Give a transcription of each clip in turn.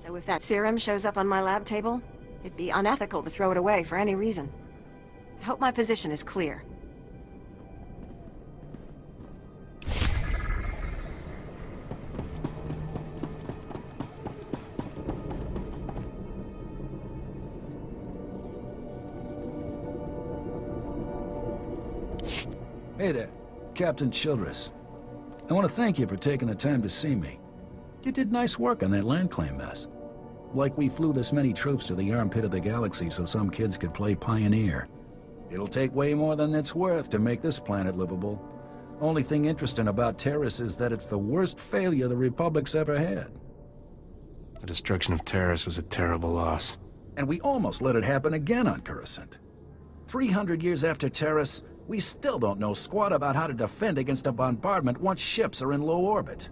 So if that serum shows up on my lab table, it'd be unethical to throw it away for any reason. I hope my position is clear. Hey there, Captain Childress. I want to thank you for taking the time to see me. You did nice work on that land claim mess. Like we flew this many troops to the armpit of the galaxy so some kids could play pioneer. It'll take way more than it's worth to make this planet livable. Only thing interesting about Terrace is that it's the worst failure the Republic's ever had. The destruction of Terrace was a terrible loss. And we almost let it happen again on Coruscant. 300 years after Terrace, we still don't know squat about how to defend against a bombardment once ships are in low orbit.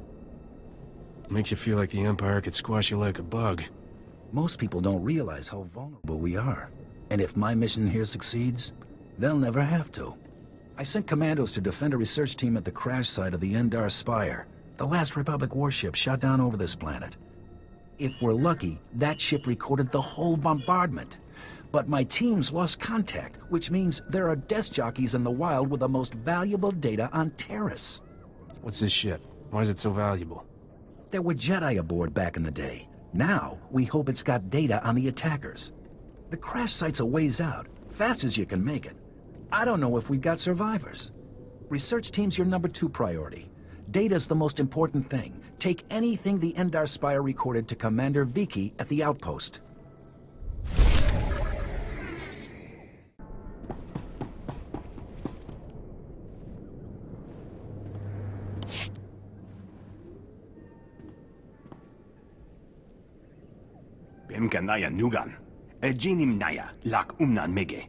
Makes you feel like the Empire could squash you like a bug. Most people don't realize how vulnerable we are. And if my mission here succeeds, they'll never have to. I sent commandos to defend a research team at the crash site of the Endar Spire, the last Republic warship shot down over this planet. If we're lucky, that ship recorded the whole bombardment. But my team's lost contact, which means there are desk jockeys in the wild with the most valuable data on Terrace. What's this ship? Why is it so valuable? There were Jedi aboard back in the day. Now, we hope it's got data on the attackers. The crash site's a ways out, fast as you can make it. I don't know if we've got survivors. Research team's your #2 priority. Data's the most important thing. Take anything the Endar Spire recorded to Commander Viki at the outpost. Naya Nugan, Ejinim Naya, Lak Umnan Mege.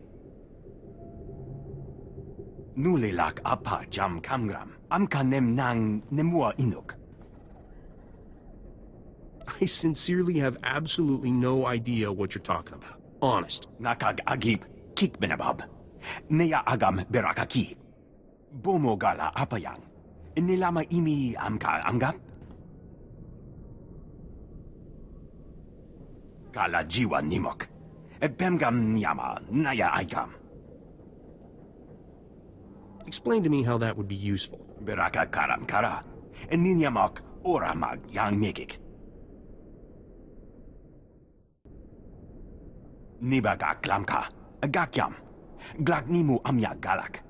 Nule Lak Apa Jam Kamgram, Amkanem Nang Nemua Inuk. I sincerely have absolutely no idea what you're talking about. Honest. Nakag Agib, Kik Benabab, Neya Agam Berakaki, Bomo Gala Apayang, Nilama Imi Amka Angap. Kala Jiwa Nimok, Bemgam Nyama, Naya Aikam. Explain to me how that would be useful. Beraka Karam Kara, Ninyamok Oramag Yang Megik. Nibaga Klamka, Gakyam, Glagnimu Amya Galak.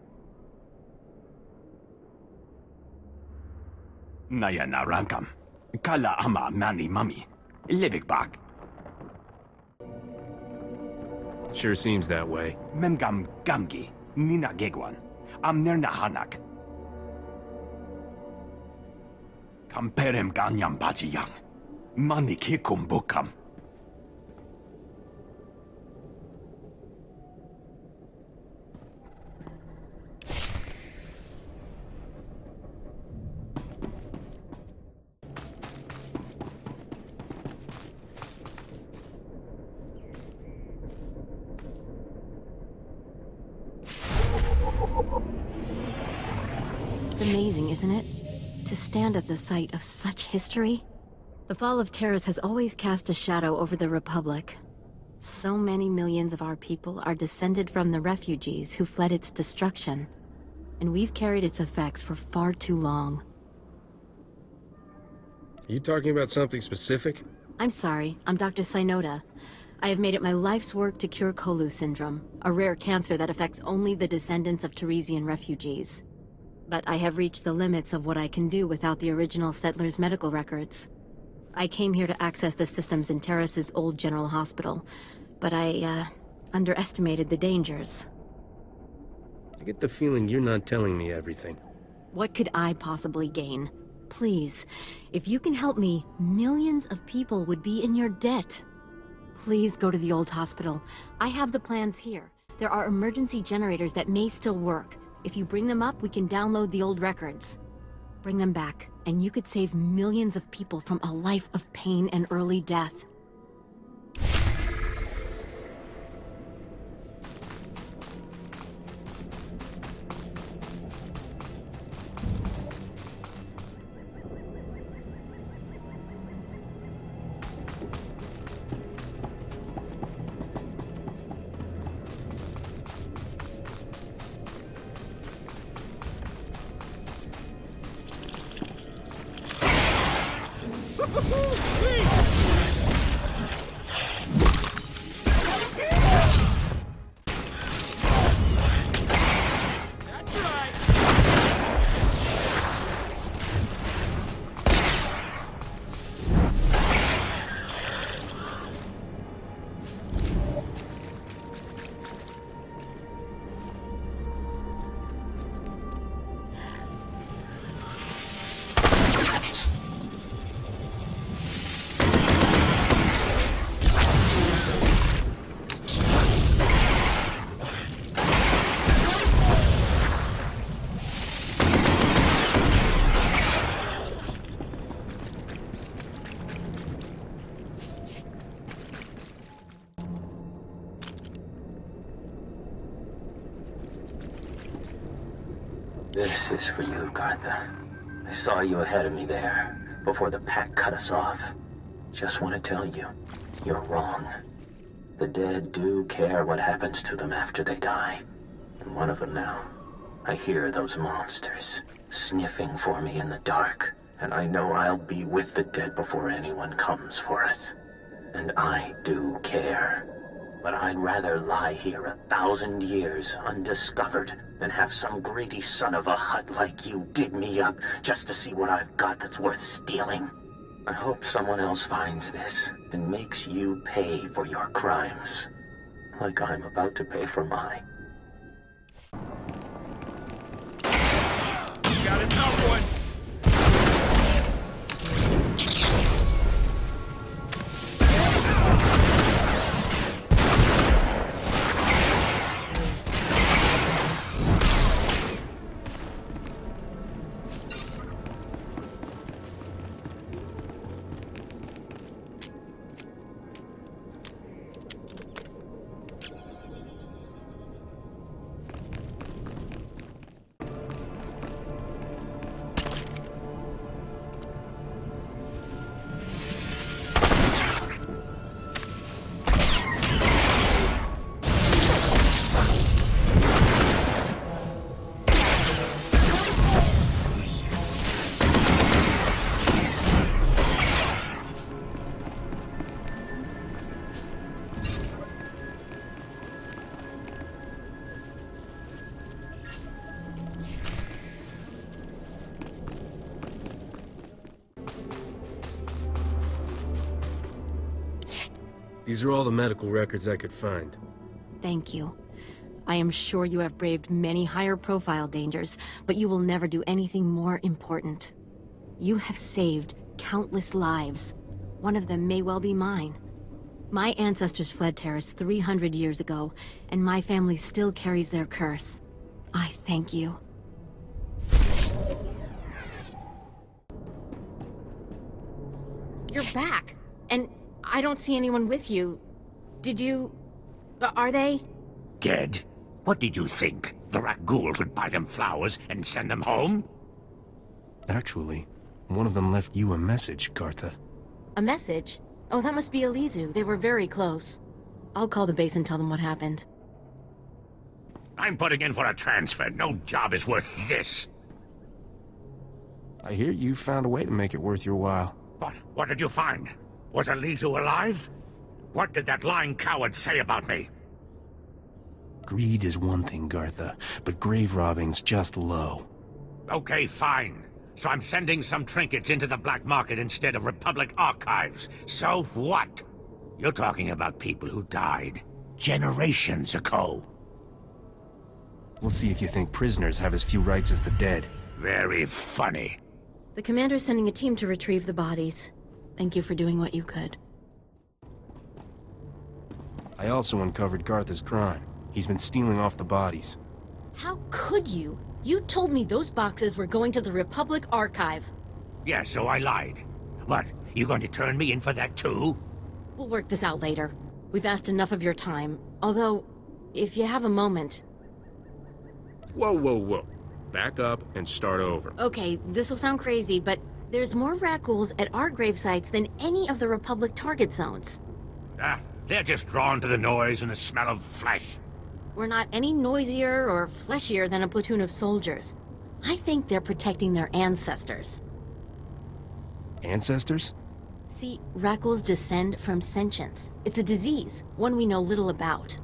Naya Narankam, Kala Ama Mani Mami, Libikbak. Sure seems that way. Memgam Gamgi, Nina Gegwan, Amnerna Hanak. Kamperem Ganyam Bajiyang, Mani Kikum Bukam. It's amazing, isn't it? To stand at the site of such history? The fall of Terrace has always cast a shadow over the Republic. So many millions of our people are descended from the refugees who fled its destruction. And we've carried its effects for far too long. Are you talking about something specific? I'm sorry, I'm Dr. Synoda. I have made it my life's work to cure Kolu syndrome, a rare cancer that affects only the descendants of Teresian refugees. But I have reached the limits of what I can do without the original settlers' medical records. I came here to access the systems in Terrace's old general hospital, but I, underestimated the dangers. I get the feeling you're not telling me everything. What could I possibly gain? Please, if you can help me, millions of people would be in your debt. Please go to the old hospital. I have the plans here. There are emergency generators that may still work. If you bring them up, we can download the old records. Bring them back, and you could save millions of people from a life of pain and early death. This is for you, Gartha. I saw you ahead of me there, before the pack cut us off. Just want to tell you, you're wrong. The dead do care what happens to them after they die. I'm one of them now. I hear those monsters sniffing for me in the dark, and I know I'll be with the dead before anyone comes for us. And I do care. But I'd rather lie here 1,000 years undiscovered than have some greedy son of a hut like you dig me up just to see what I've got that's worth stealing. I hope someone else finds this and makes you pay for your crimes, like I'm about to pay for mine. Got a tough one. These are all the medical records I could find. Thank you. I am sure you have braved many higher-profile dangers, but you will never do anything more important. You have saved countless lives. One of them may well be mine. My ancestors fled Terrace 300 years ago, and my family still carries their curse. I thank you. You're back, and I don't see anyone with you. Did you... are they? Dead? What did you think? The Rakghouls would buy them flowers and send them home? Actually, one of them left you a message, Gartha. A message? Oh, that must be Elizu. They were very close. I'll call the base and tell them what happened. I'm putting in for a transfer. No job is worth this. I hear you found a way to make it worth your while. What did you find? Was Elizu alive? What did that lying coward say about me? Greed is one thing, Gartha, but grave robbing's just low. Okay, fine. So I'm sending some trinkets into the black market instead of Republic archives. So what? You're talking about people who died generations ago. We'll see if you think prisoners have as few rights as the dead. Very funny. The commander's sending a team to retrieve the bodies. Thank you for doing what you could. I also uncovered Gartha's crime. He's been stealing off the bodies. How could you? You told me those boxes were going to the Republic archive. Yeah, so I lied. What, you going to turn me in for that too? We'll work this out later. We've asked enough of your time. Although, if you have a moment... Whoa, whoa, whoa. Back up and start over. Okay, this'll sound crazy, but there's more Rakghouls at our gravesites than any of the Republic target zones. They're just drawn to the noise and the smell of flesh. We're not any noisier or fleshier than a platoon of soldiers. I think they're protecting their ancestors. Ancestors? See, Rakghouls descend from sentience. It's a disease, one we know little about.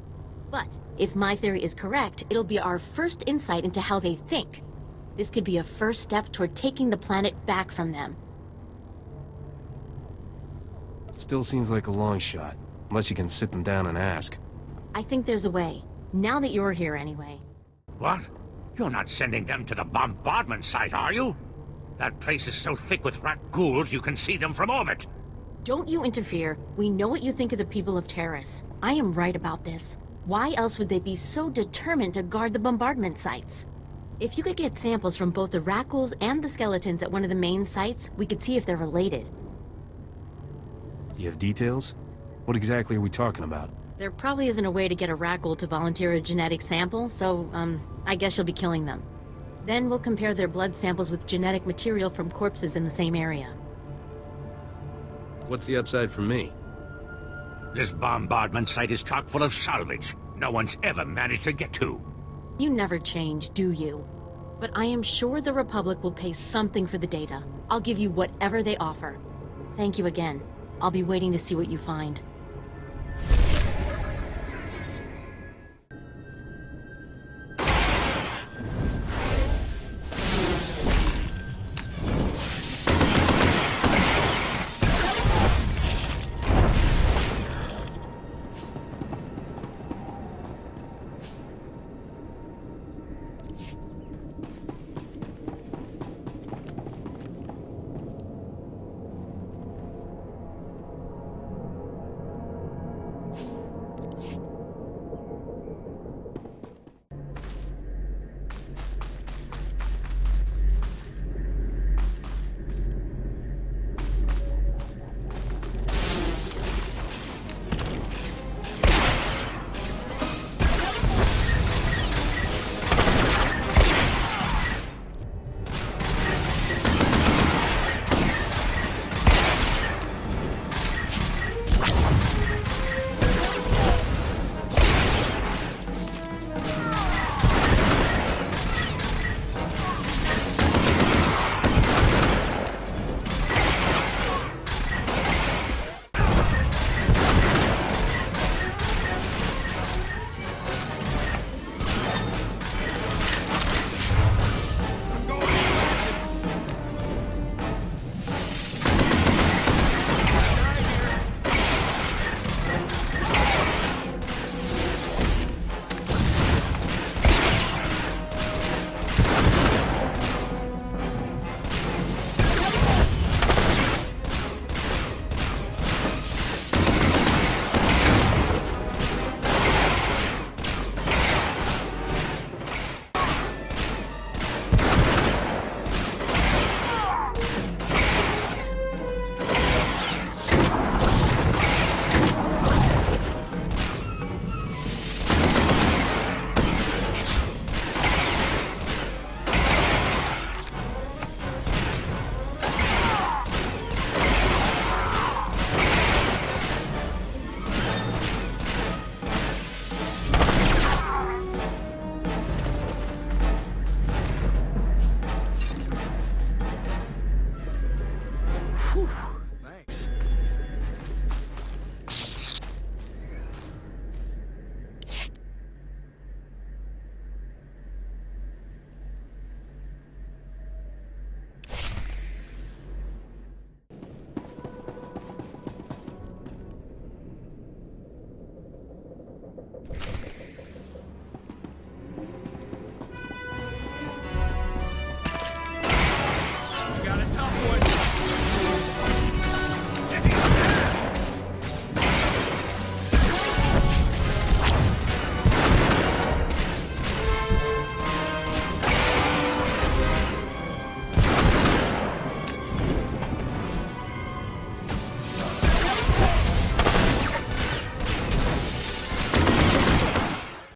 But if my theory is correct, it'll be our first insight into how they think. This could be a first step toward taking the planet back from them. Still seems like a long shot, unless you can sit them down and ask. I think there's a way. Now that you're here anyway. What? You're not sending them to the bombardment site, are you? That place is so thick with Rakghouls you can see them from orbit. Don't you interfere. We know what you think of the people of Terrace. I am right about this. Why else would they be so determined to guard the bombardment sites? If you could get samples from both the Rakghouls and the skeletons at one of the main sites, we could see if they're related. Do you have details? What exactly are we talking about? There probably isn't a way to get a Rackle to volunteer a genetic sample, so, I guess you'll be killing them. Then we'll compare their blood samples with genetic material from corpses in the same area. What's the upside for me? This bombardment site is chock full of salvage no one's ever managed to get to. You never change, do you? But I am sure the Republic will pay something for the data. I'll give you whatever they offer. Thank you again. I'll be waiting to see what you find.